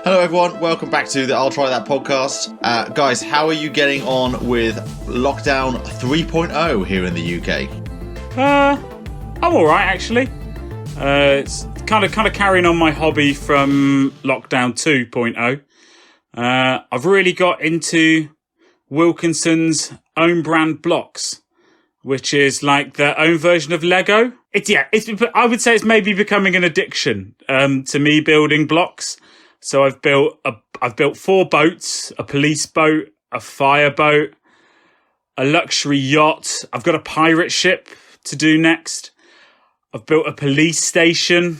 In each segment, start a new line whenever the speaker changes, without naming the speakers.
Hello everyone, welcome back to the I'll Try That podcast. Guys, how are you getting on with lockdown 3.0 here in the UK?
I'm alright actually. It's kind of carrying on my hobby from lockdown 2.0. I've really got into Wilkinson's own brand blocks, which is like their own version of Lego. I would say it's maybe becoming an addiction to me building blocks. So I've built 4 boats, a police boat, a fire boat, a luxury yacht. I've got a pirate ship to do next. I've built a police station,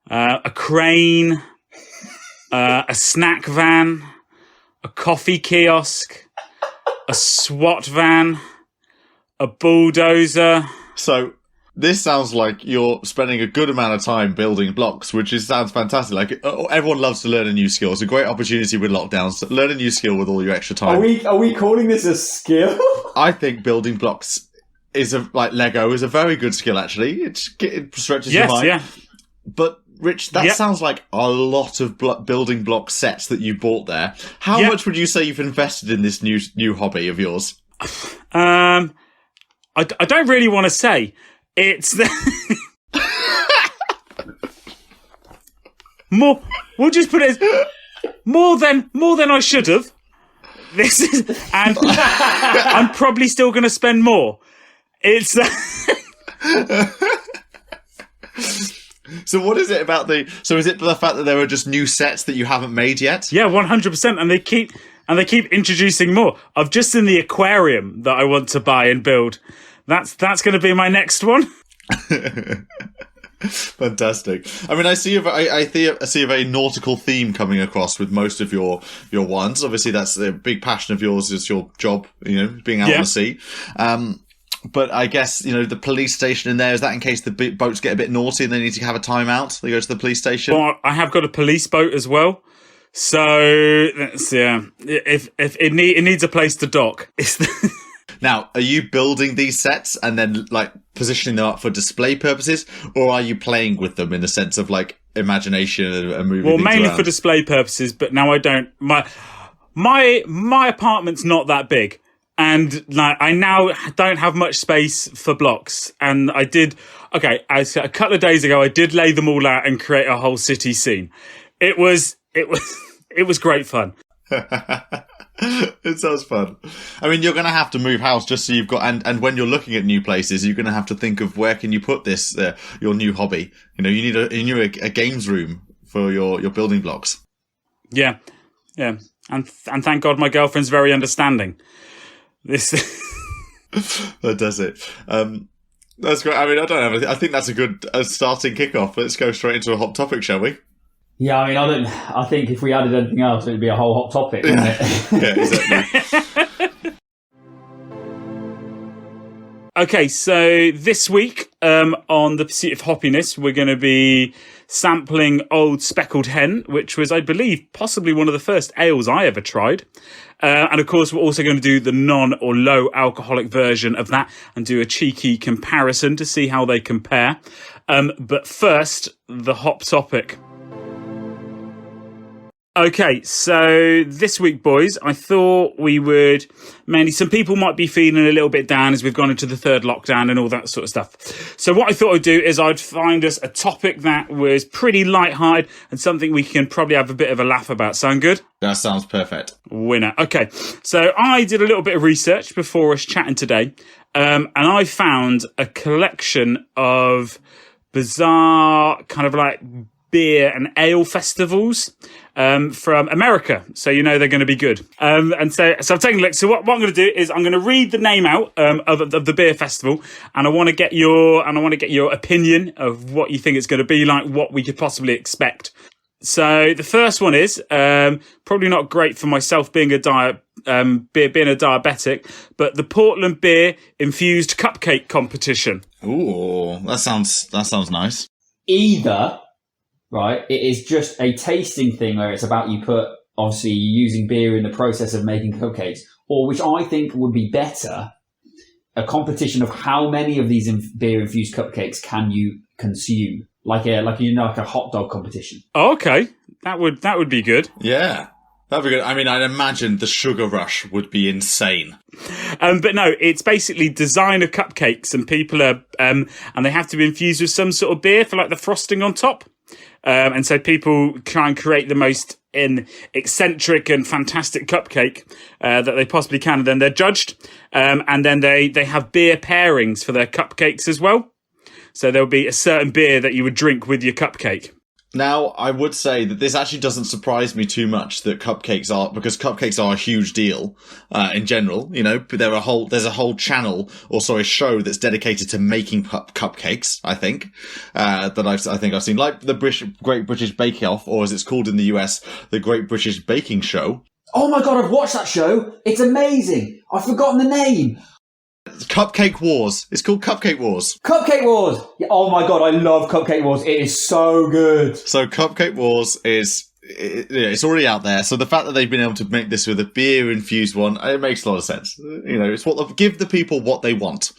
a crane, a snack van, a coffee kiosk, a SWAT van, a bulldozer.
So this sounds like you're spending a good amount of time building blocks, which sounds fantastic. Like everyone loves to learn a new skill. It's a great opportunity with lockdowns to learn a new skill with all your extra time.
Are we calling this a skill?
I think building blocks like Lego is a very good skill. Actually, it stretches your mind.
Yeah.
But Rich, that sounds like a lot of building block sets that you bought there. How much would you say you've invested in this new hobby of yours?
I don't really want to say. It's more. We'll just put it as more than I should have. This is, and I'm probably still going to spend more. It's.
So what is it about So is it the fact that there are just new sets that you haven't made yet?
Yeah, 100%, and they keep introducing more. I've just in the aquarium that I want to buy and build. That's going to be my next one.
Fantastic. I mean, I see a very nautical theme coming across with most of your ones. Obviously, that's a big passion of yours. Is your job, being out on the sea. But I guess the police station in there, is that in case the boats get a bit naughty and they need to have a timeout? They go to the police station.
Well, I have got a police boat as well. So that's, if it needs a place to dock.
Now, are you building these sets and then like positioning them up for display purposes, or are you playing with them in the sense of like imagination and moving?
Well,
things
mainly
around?
for display purposes, but now I don't. My apartment's not that big, and like I now don't have much space for blocks. And I did a couple of days ago. I did lay them all out and create a whole city scene. It was great fun.
It sounds fun. I mean, you're going to have to move house just so you've got, and when you're looking at new places, you're going to have to think of where can you put this, your new hobby. You need a games room for your building blocks.
Yeah. And thank God my girlfriend's very understanding.
That does it. That's great. I mean, I don't know. I think that's a good starting kickoff. Let's go straight into a hot topic, shall we?
Yeah, I mean, I think if we added anything else, it'd be a whole hot topic, wouldn't it?
Yeah, exactly.
Okay, so this week on the Pursuit of Hoppiness, we're going to be sampling old Speckled Hen, which was, I believe, possibly one of the first ales I ever tried. And of course, we're also going to do the non or low alcoholic version of that and do a cheeky comparison to see how they compare. But first, the hop topic. Okay, so this week, boys, I thought we would some people might be feeling a little bit down as we've gone into the third lockdown and all that sort of stuff. So what I thought I'd do is I'd find us a topic that was pretty lighthearted and something we can probably have a bit of a laugh about. Sound good?
That sounds perfect.
Winner. Okay, so I did a little bit of research before us chatting today, and I found a collection of bizarre kind of like beer and ale festivals from America, so they're going to be good. And so I'm taking a look. So what I'm going to do is I'm going to read the name out of the beer festival, and I want to get your opinion of what you think it's going to be like, what we could possibly expect. So the first one is probably not great for myself being a diabetic, but the Portland Beer Infused Cupcake Competition.
Ooh, that sounds nice.
Either. Right, it is just a tasting thing where it's about obviously using beer in the process of making cupcakes, or which I think would be better, a competition of how many of these beer-infused cupcakes can you consume. like a hot dog competition.
Oh, okay, that would be good.
Yeah. That'd be good. I mean, I'd imagine the sugar rush would be insane.
But no, it's basically designer cupcakes, and people are, and they have to be infused with some sort of beer for like the frosting on top. And so people try and create the most eccentric and fantastic cupcake that they possibly can. And then they're judged, and then they have beer pairings for their cupcakes as well. So there'll be a certain beer that you would drink with your cupcake.
Now, I would say that this actually doesn't surprise me too much that because cupcakes are a huge deal, in general. You know, there's a whole channel, show that's dedicated to making cupcakes, I think, that I think I've seen, like the Great British Bake Off, or as it's called in the US, the Great British Baking Show.
Oh my God, I've watched that show. It's amazing. I've forgotten the name.
Cupcake Wars. It's called Cupcake Wars.
Cupcake Wars. Yeah, oh my God, I love Cupcake Wars. It is so good.
So Cupcake Wars it's already out there. So the fact that they've been able to make this with a beer infused one, it makes a lot of sense. You know, it's give the people what they want.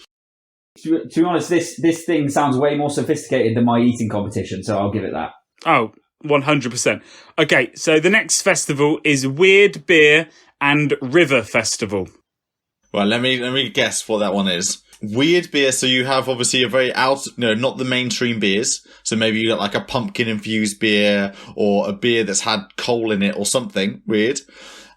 To be honest, this thing sounds way more sophisticated than my eating competition, so I'll give it that.
Oh, 100%. Okay, so the next festival is Weird Beer and River Festival.
Well, let me guess what that one is. Weird beer, so you have obviously a very not the mainstream beers. So maybe you got like a pumpkin infused beer or a beer that's had coal in it or something weird.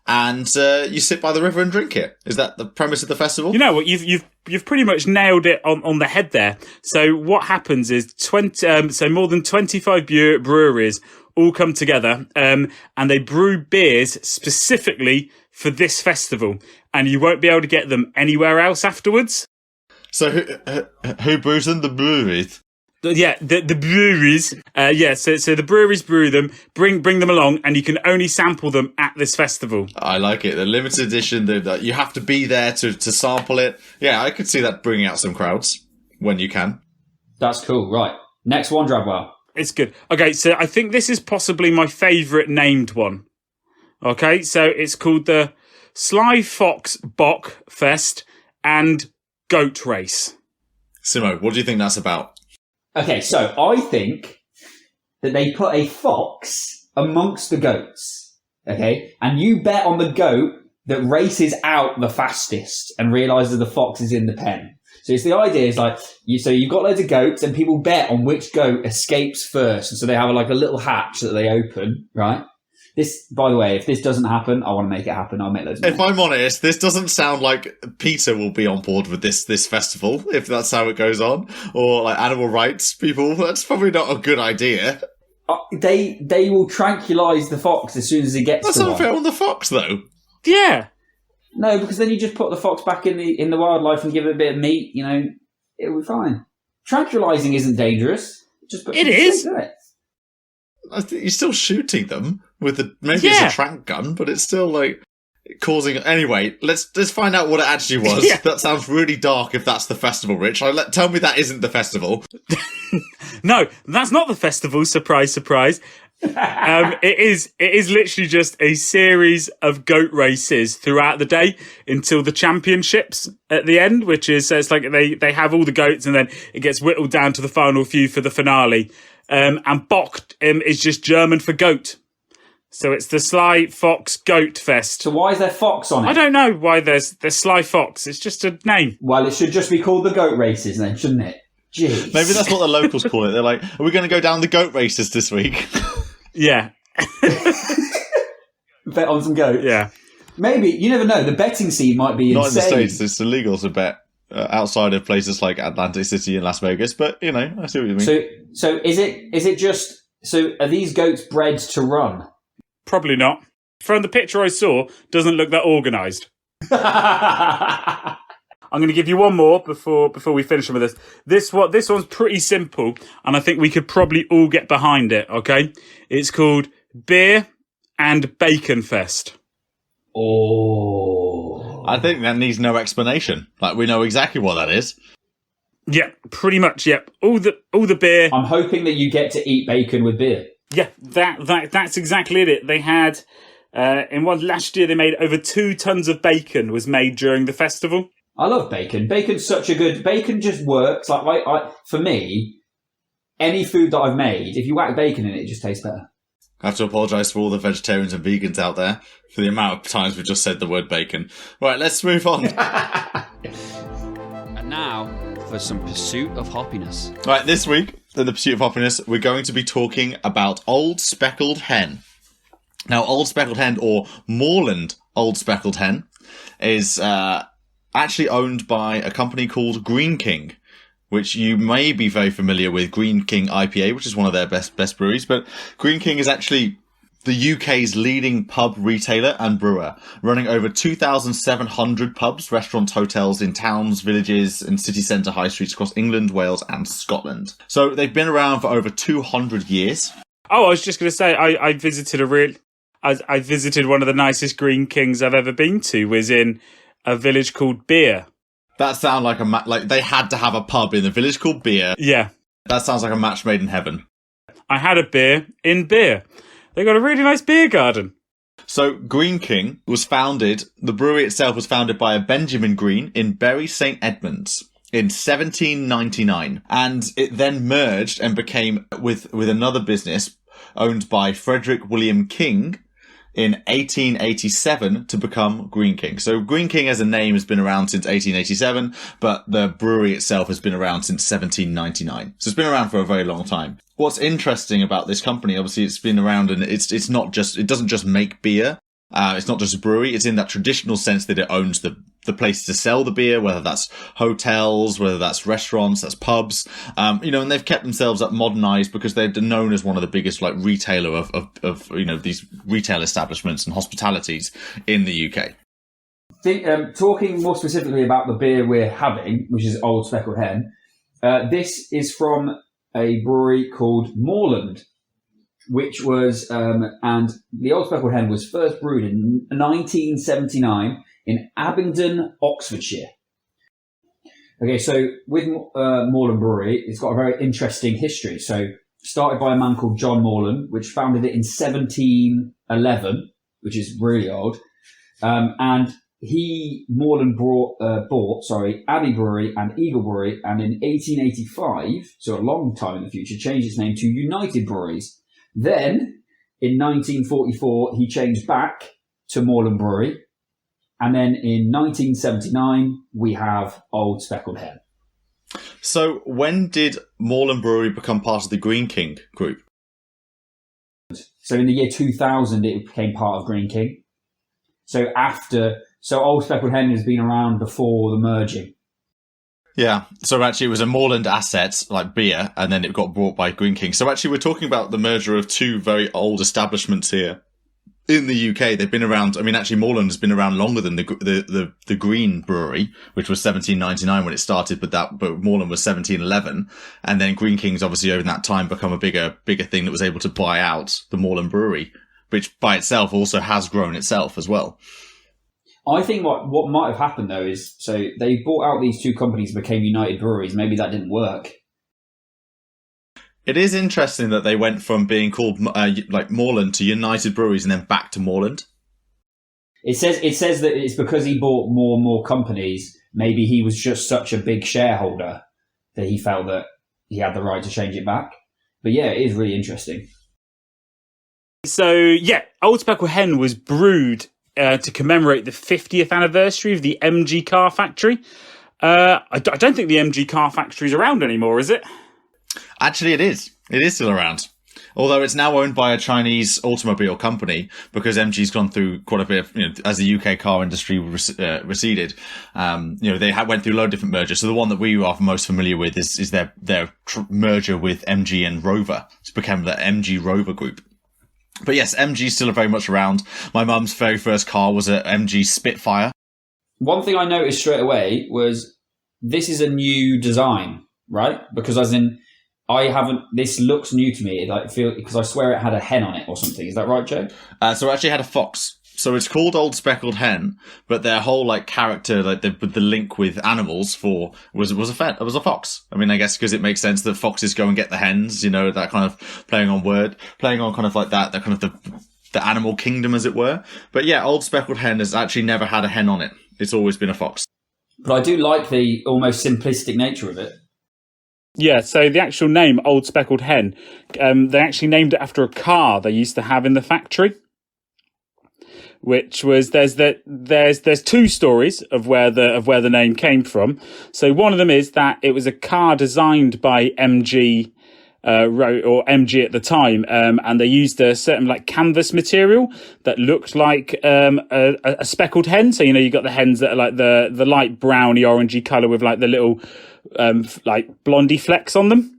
And you sit by the river and drink it. Is that the premise of the festival? You
know what, you've pretty much nailed it on the head there. So what happens is more than 25 breweries all come together, and they brew beers specifically for this festival, and you won't be able to get them anywhere else afterwards.
So who brews them? The breweries?
Yeah, the breweries. So the breweries brew them, bring them along, and you can only sample them at this festival.
I like it. The limited edition, you have to be there to sample it. Yeah, I could see that bringing out some crowds when you can.
That's cool. Right. Next one, Drabwell.
It's good. Okay, so I think this is possibly my favourite named one. Okay, so it's called the Sly Fox Bock Fest and Goat Race.
Simo, what do you think that's about?
Okay, so I think that they put a fox amongst the goats, okay? And you bet on the goat that races out the fastest and realises the fox is in the pen. So it's the idea is like, you've got loads of goats and people bet on which goat escapes first. And so they have like a little hatch that they open, right? This, by the way, if this doesn't happen, I want to make it happen. I'll make loads of money.
If I'm honest, this doesn't sound like Peter will be on board with this festival, if that's how it goes on. Or like animal rights people. That's probably not a good idea.
They will tranquilise the fox as soon as he gets
That's
to one.
unfair on the fox, though.
Yeah.
No, because then you just put the fox back in the wildlife and give it a bit of meat, you know, it'll be fine. Tranquilising isn't dangerous. Just put
it is.
In it.
I think you're still shooting them with maybe it's a trank gun, but it's still like causing. Anyway, let's find out what it actually was. Yeah. That sounds really dark. If that's the festival, Rich, tell me that isn't the festival.
No, that's not the festival. Surprise, surprise. It is literally just a series of goat races throughout the day until the championships at the end, which is, so it's like they have all the goats and then it gets whittled down to the final few for the finale. And Bock is just German for goat. So it's the Sly Fox Goat Fest.
So why is there fox on it?
I don't know why there's Sly Fox. It's just a name.
Well, it should just be called the goat races then, shouldn't it? Jeez.
Maybe that's what the locals call it. They're like, are we going to go down the goat races this week?
Yeah.
Bet on some goats.
Yeah.
Maybe. You never know. The betting scene might be
Not
insane.
in the States. It's illegal to bet outside of places like Atlantic City and Las Vegas. But, you know, I see what you mean.
So is it just... So are these goats bred to run?
Probably not. From the picture I saw, doesn't look that organised. I'm going to give you one more before we finish with this. This one's pretty simple, and I think we could probably all get behind it, okay? It's called Beer and Bacon Fest.
Oh.
I think that needs no explanation. Like, we know exactly what that is.
Yeah, pretty much, yeah. All the beer.
I'm hoping that you get to eat bacon with beer.
Yeah, that's exactly it. They had, last year they made over 2 tons of bacon was made during the festival.
I love bacon. Bacon's such a good... Bacon just works. Like for me, any food that I've made, if you whack bacon in it, it just tastes better.
I have to apologise to all the vegetarians and vegans out there for the amount of times we've just said the word bacon. Right, let's move on.
And now for some Pursuit of Hoppiness.
Right, this week in the Pursuit of Hoppiness, we're going to be talking about Old Speckled Hen. Now, Old Speckled Hen, or Morland Old Speckled Hen, is actually owned by a company called Greene, which you may be very familiar with. Greene IPA, which is one of their best breweries. But Greene is actually the UK's leading pub retailer and brewer, running over 2,700 pubs, restaurants, hotels in towns, villages, and city centre high streets across England, Wales, and Scotland. So they've been around for over 200 years.
Oh, I was just going to say, I visited I visited one of the nicest Greene I've ever been to. Was in a village called Beer.
That sounds like like they had to have a pub in the village called Beer.
Yeah.
That sounds like a match made in heaven.
I had a beer in Beer. They got a really nice beer garden.
So Greene was founded, the brewery itself was founded by a Benjamin Greene in Bury St Edmunds in 1799. And it then merged and became with another business owned by Frederick William King in 1887 to become Greene. So Greene as a name has been around since 1887, but the brewery itself has been around since 1799. So it's been around for a very long time. What's interesting about this company, obviously it's been around and it doesn't just make beer. It's not just a brewery. It's in that traditional sense that it owns the place to sell the beer, whether that's hotels, whether that's restaurants, that's pubs, and they've kept themselves up modernized because they're known as one of the biggest like retailer of these retail establishments and hospitalities in the UK.
Talking more specifically about the beer we're having, which is Old Speckled Hen, this is from a brewery called Morland, which was, and the Old Speckled Hen was first brewed in 1979 in Abingdon, Oxfordshire. Okay, so with Morland Brewery, it's got a very interesting history. So started by a man called John Morland, which founded it in 1711, which is really old. And Morland bought Abbey Brewery and Eagle Brewery, and in 1885, so a long time in the future, changed its name to United Breweries. Then, in 1944, he changed back to Morland Brewery. And then in 1979, we have Old Speckled Hen.
So when did Morland Brewery become part of the Greene group?
So in the year 2000, it became part of Greene. So Old Speckled Hen has been around before the merging.
Yeah, so actually it was a Morland asset, like beer, and then it got bought by Greene. So actually we're talking about the merger of two very old establishments here in the UK. They've been around, actually Morland has been around longer than the Greene Brewery, which was 1799 when it started, but Morland was 1711. And then Greene obviously over that time become a bigger thing that was able to buy out the Morland Brewery, which by itself also has grown itself as well.
I think what might have happened though is, so they bought out these two companies and became United Breweries. Maybe that didn't work.
It is interesting that they went from being called like Morland to United Breweries and then back to Morland.
It says that it's because he bought more and more companies. Maybe he was just such a big shareholder that he felt that he had the right to change it back. But yeah, it is really interesting.
So yeah, Old Speckled Hen was brewed to commemorate the 50th anniversary of the MG car factory. I don't think the MG car factory is around anymore, is it?
Actually, it is. It is still around. Although it's now owned by a Chinese automobile company because MG's gone through quite a bit of, as the UK car industry receded, they went through a lot of different mergers. So the one that we are most familiar with is their merger with MG and Rover. It's become the MG Rover group. But yes, MG's still very much around. My mum's very first car was a MG Spitfire.
One thing I noticed straight away was this is a new design, right? Because this looks new to me. Because I swear it had a hen on it or something. Is that right, Joe?
So it actually had a fox. So it's called Old Speckled Hen, but their whole character, the link with animals was a fox. I guess because it makes sense that foxes go and get the hens, that kind of playing on kind of like that kind of the animal kingdom, as it were. But yeah, Old Speckled Hen has actually never had a hen on it. It's always been a fox.
But I do like the almost simplistic nature of it.
Yeah, so the actual name, Old Speckled Hen, they actually named it after a car they used to have in the factory. Which was there's two stories of where the name came from. So one of them is that it was a car designed by MG. Or MG at the time, and they used a certain like canvas material that looked like a speckled hen. So you got the hens that are like the light browny orangey colour with like the little like blondie flecks on them.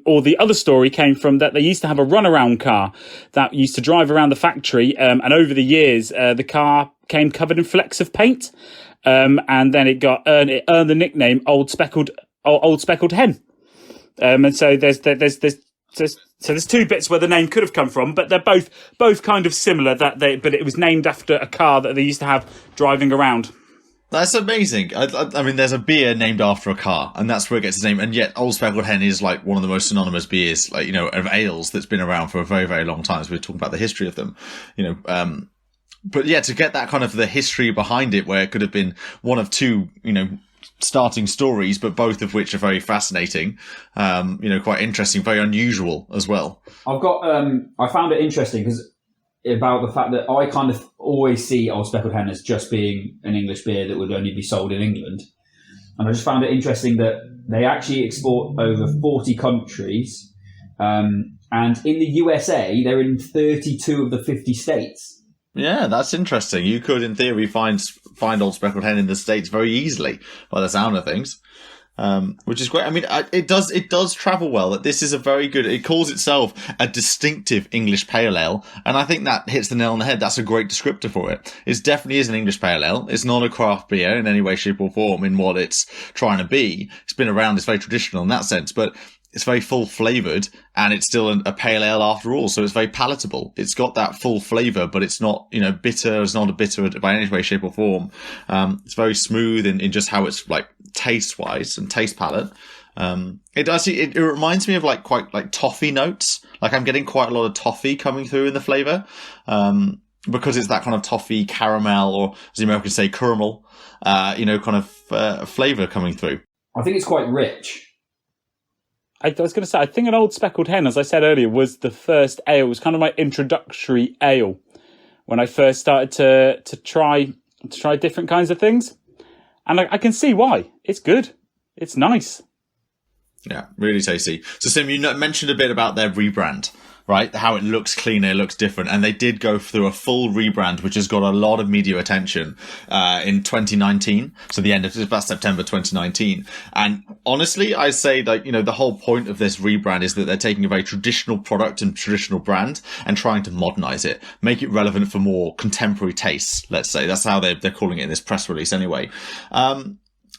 Or the other story came from that they used to have a runaround car that used to drive around the factory, and over the years the car came covered in flecks of paint, and then it earned the nickname Old Speckled Hen. And so there's two bits where the name could have come from, but they're both kind of similar. But it was named after a car that they used to have driving around.
That's amazing. I mean, there's a beer named after a car, and that's where it gets its name. And yet, Old Speckled Hen is like one of the most synonymous beers, like of ales that's been around for a very, very long time. So we're talking about the history of them, But yeah, to get that kind of the history behind it, where it could have been one of two, starting stories, but both of which are very fascinating, quite interesting, very unusual as well.
I found it interesting about the fact that I kind of always see Old Speckled Hen as just being an English beer that would only be sold in England. And I just found it interesting that they actually export over 40 countries. And in the USA, they're in 32 of the 50 states.
Yeah, that's interesting. You could, in theory, find Old Speckled Hen in the States very easily, by the sound of things, which is great. I mean, it does travel well. That this is a very good. It calls itself a distinctive English pale ale, and I think that hits the nail on the head. That's a great descriptor for it. It definitely is an English pale ale. It's not a craft beer in any way, shape, or form in what it's trying to be. It's been around. It's very traditional in that sense, but it's very full flavoured, and it's still a pale ale after all, so it's very palatable. It's got that full flavour, but it's not, bitter. It's not a bitter by any way, shape, or form. It's very smooth in just how it's like taste-wise and taste palate. It reminds me of like quite like toffee notes. Like I'm getting quite a lot of toffee coming through in the flavour, because it's that kind of toffee caramel, or as the Americans say, caramel, kind of flavour coming through.
I think it's quite rich.
I was going to say, I think an Old Speckled Hen, as I said earlier, was the first ale. It was kind of my introductory ale when I first started to try different kinds of things. And I can see why. It's good. It's nice.
Yeah, really tasty. So, Sim, you mentioned a bit about their rebrand, right? How it looks cleaner, it looks different. And they did go through a full rebrand, which has got a lot of media attention in 2019. So the end of about September 2019. And honestly, I say that, the whole point of this rebrand is that they're taking a very traditional product and traditional brand and trying to modernize it, make it relevant for more contemporary tastes, let's say. That's how they're calling it in this press release anyway.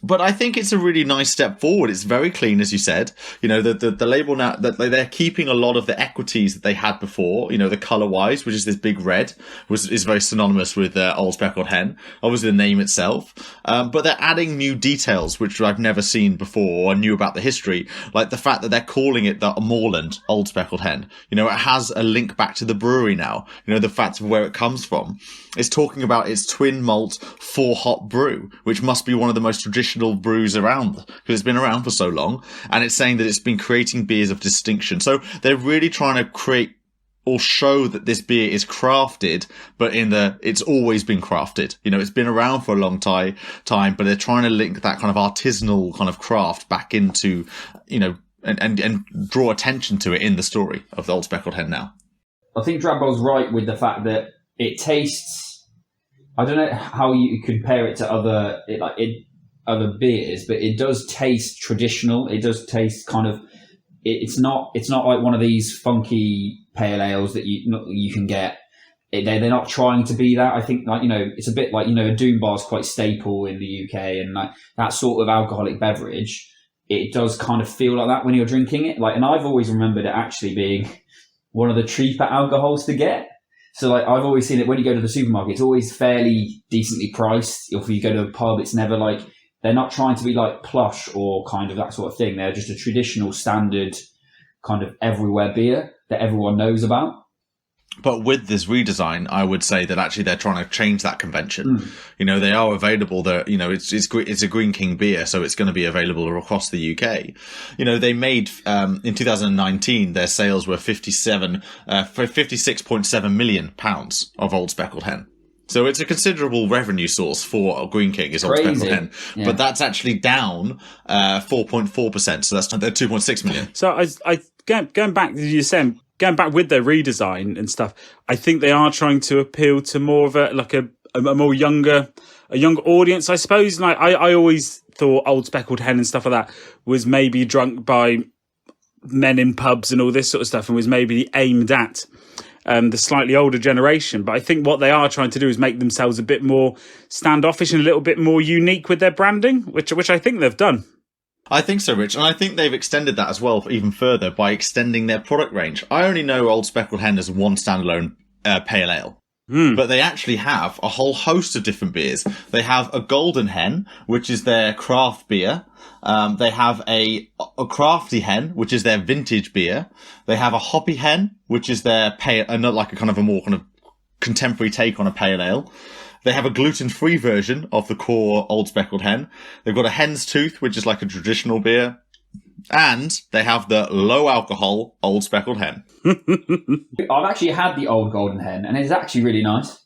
But I think it's a really nice step forward. It's very clean, as you said. The label now, that they're keeping a lot of the equities that they had before. The color wise, which is this big red, is very synonymous with Old Speckled Hen. Obviously, the name itself, but they're adding new details which I've never seen before or knew about the history, like the fact that they're calling it the Morland Old Speckled Hen. It has a link back to the brewery now. The fact of where it comes from. It's talking about its twin malt 4-hop brew, which must be one of the most traditional brews around because it's been around for so long. And it's saying that it's been creating beers of distinction. So they're really trying to create or show that this beer is crafted, but it's always been crafted. It's been around for a long time, but they're trying to link that kind of artisanal kind of craft back into, and draw attention to it in the story of the Old Speckled Hen now.
I think Drabbo's right with the fact that it tastes. I don't know how you compare it to other beers, but it does taste traditional. It does taste kind of. It's not like one of these funky pale ales that you can get. They're not trying to be that. I think it's a bit like a Doom Bar is quite staple in the UK, and like that sort of alcoholic beverage. It does kind of feel like that when you're drinking it. And I've always remembered it actually being one of the cheaper alcohols to get. So I've always seen it when you go to the supermarket, it's always fairly decently priced. If you go to a pub, it's never they're not trying to be like plush or kind of that sort of thing. They're just a traditional standard kind of everywhere beer that everyone knows about.
But with this redesign, I would say that actually they're trying to change that convention. They are available. It's a Greene King beer, so it's going to be available across the UK. They made in 2019 their sales were 56.7 million pounds of Old Speckled Hen. So it's a considerable revenue source for Greene King is Old Speckled Hen, but that's actually down 4.4%. So that's 2.6 million.
So I going back to you saying. Going back with their redesign and stuff, I think they are trying to appeal to more of a more younger audience, I suppose. Like I always thought Old Speckled Hen and stuff like that was maybe drunk by men in pubs and all this sort of stuff, and was maybe aimed at the slightly older generation. But I think what they are trying to do is make themselves a bit more standoffish and a little bit more unique with their branding, which I think they've done.
I think so, Rich, and I think they've extended that as well even further by extending their product range. I only know Old Speckled Hen as one standalone pale ale, but they actually have a whole host of different beers. They have a Golden Hen, which is their craft beer. They have a Crafty Hen, which is their vintage beer. They have a Hoppy Hen, which is their pale, like a kind of a more kind of contemporary take on a pale ale. They have a gluten-free version of the core Old Speckled Hen. They've got a Hen's Tooth, which is like a traditional beer. And they have the low-alcohol Old Speckled Hen.
I've actually had the Old Golden Hen, and it's actually really nice.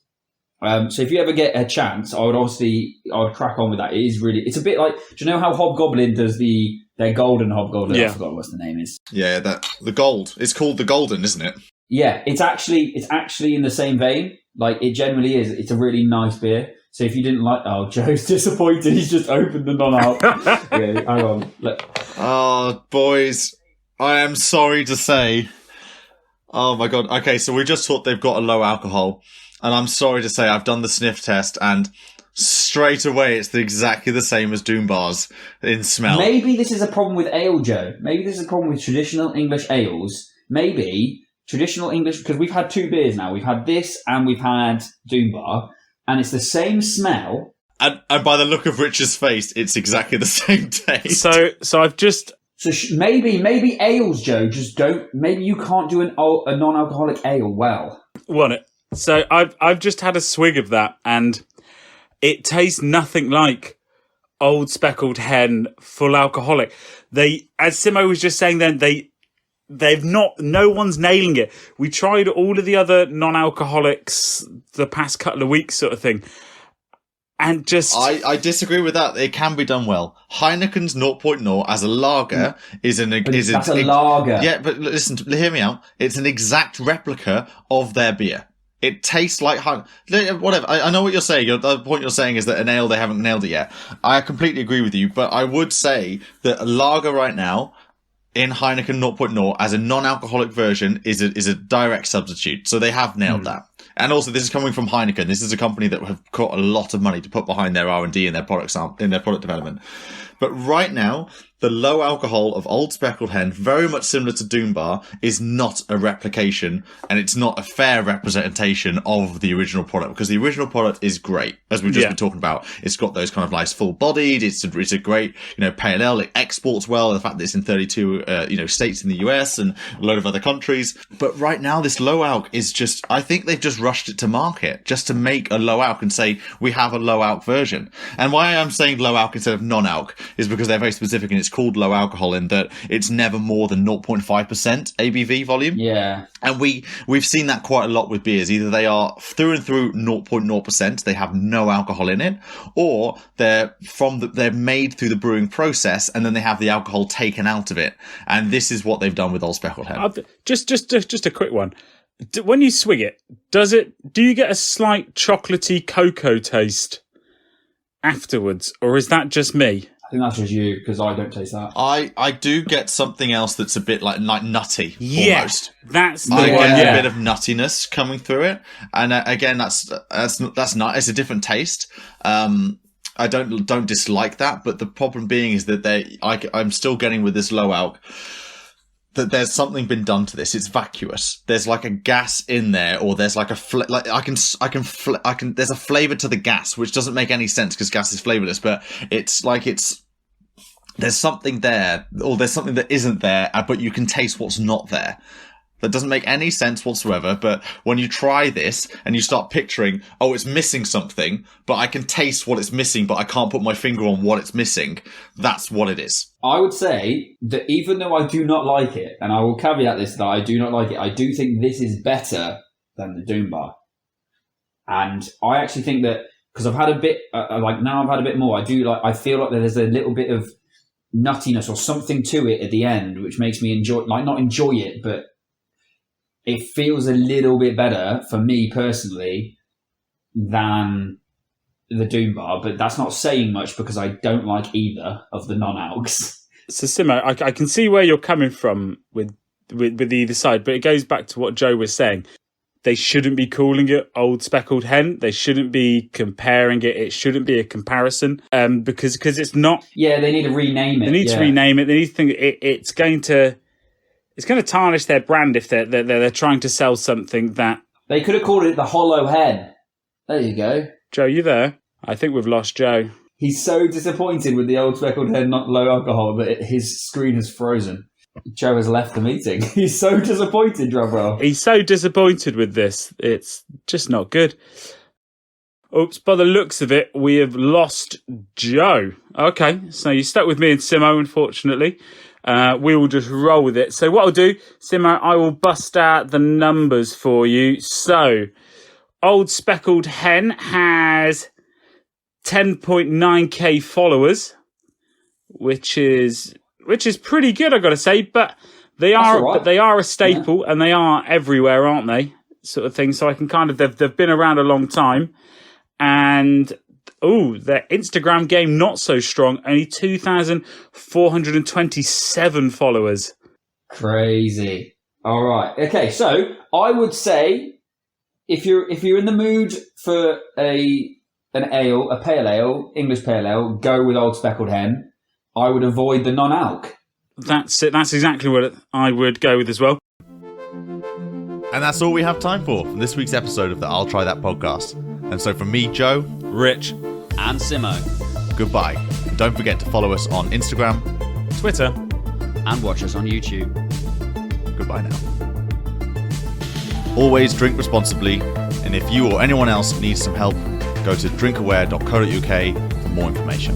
So if you ever get a chance, I would crack on with that. It's a bit like, do you know how Hobgoblin does their Golden Hobgoblin?
Yeah.
I forgot what the name is.
Yeah, the gold. It's called the Golden, isn't it?
Yeah, it's actually in the same vein. Like, it generally is. It's a really nice beer. So if you didn't like... Oh, Joe's disappointed. He's just opened the non-alc. Okay, hang on. Look.
Oh, boys. I am sorry to say. Oh, my God. Okay, so we just thought they've got a low alcohol. And I'm sorry to say I've done the sniff test and straight away it's exactly the same as Doom Bars in smell.
Maybe this is a problem with ale, Joe. Maybe this is a problem with traditional English ales. Maybe... Traditional English, because we've had two beers now. We've had this and we've had Doom Bar, and it's the same smell.
And by the look of Rich's face, it's exactly the same taste.
So I've just...
So maybe ales, Joe, just don't... Maybe you can't do a non-alcoholic ale well.
Want it. So I've just had a swig of that, and it tastes nothing like Old Speckled Hen full alcoholic. As Simo was just saying then, no one's nailing it. We tried all of the other non-alcoholics the past couple of weeks sort of thing. And just...
I disagree with that. It can be done well. Heineken's 0.0 as a lager is
that's a lager.
Yeah, but listen, hear me out. It's an exact replica of their beer. It tastes like whatever. I know what you're saying. The point you're saying is that an ale, they haven't nailed it yet. I completely agree with you, but I would say that a lager right now in Heineken 0.0 as a non-alcoholic version is a direct substitute. So they have nailed that. And also, this is coming from Heineken. This is a company that have got a lot of money to put behind their R&D and their product development. But right now, the low alcohol of Old Speckled Hen, very much similar to Doom Bar, is not a replication, and it's not a fair representation of the original product, because the original product is great, as we've just been talking about. It's got those kind of nice full-bodied, it's a great, pale ale. It exports well, the fact that it's in 32, states in the US and a load of other countries. But right now, this low alc is just, I think they've just rushed it to market, just to make a low alc and say, we have a low alc version. And why I'm saying low alc instead of non-alc is because they're very specific, and it's called low alcohol in that it's never more than 0.5% ABV volume.
Yeah.
And we've seen that quite a lot with beers. Either they are through and through 0.0%, they have no alcohol in it, or they're made through the brewing process and then they have the alcohol taken out of it. And this is what they've done with Old Speckled Hen.
Just a quick one. When you swig it, do you get a slight chocolatey cocoa taste afterwards, or is that just me?
I think that's just you, because I don't taste that.
I do get something else that's a bit like nutty, almost.
That's the
I
one.
get a bit of nuttiness coming through it, and again, that's not. It's a different taste. I don't dislike that, but the problem being is that I'm still getting with this low alc that there's something been done to this. It's vacuous. There's like a gas in there, or there's like there's a flavor to the gas, which doesn't make any sense because gas is flavorless, but there's something there, or there's something that isn't there, but you can taste what's not there. that doesn't make any sense whatsoever, but when you try this and you start picturing, oh, it's missing something, but I can taste what it's missing, but I can't put my finger on what it's missing, that's what it is.
I would say that even though I do not like it, and I will caveat this that I do not like it, I do think this is better than the Doom Bar. And I actually think that, because I've had a bit, now I've had a bit more, I feel like there's a little bit of nuttiness or something to it at the end, which makes me not enjoy it, but it feels a little bit better for me personally than the Doom Bar, but that's not saying much because I don't like either of the non-alcs.
So, Simo, I can see where you're coming from with either side, but it goes back to what Joe was saying. They shouldn't be calling it Old Speckled Hen. They shouldn't be comparing it. It shouldn't be a comparison because it's not.
Yeah, they need to rename it.
They need to rename it. They need to think it's going to tarnish their brand if they're trying to sell something that.
They could have called it the Hollow Hen. There you go.
Joe, you there? I think we've lost Joe.
He's so disappointed with the Old Speckled Hen not low alcohol that his screen has frozen. Joe has left the meeting. He's so disappointed, Drumroll.
He's so disappointed with this. It's just not good. Oops, by the looks of it, we have lost Joe. Okay, so you're stuck with me and Simo, unfortunately. We will just roll with it. So what I'll do, Simo, I will bust out the numbers for you. So, Old Speckled Hen has 10.9k followers, which is pretty good, I've got to say. But they are a staple, and they are everywhere, aren't they? Sort of thing. So I can they've been around a long time, and their Instagram game not so strong. Only 2,427 followers.
Crazy. All right. Okay. So I would say if you're in the mood for an ale, a pale ale, English pale ale, go with Old Speckled Hen. I would avoid the non-alc.
That's it. That's exactly what I would go with as well.
And that's all we have time for this week's episode of the I'll Try That podcast. And so from me, Joe,
Rich,
and Simo,
goodbye. And don't forget to follow us on Instagram,
Twitter,
and watch us on YouTube.
Goodbye now. Always drink responsibly, and if you or anyone else needs some help, go to drinkaware.co.uk for more information.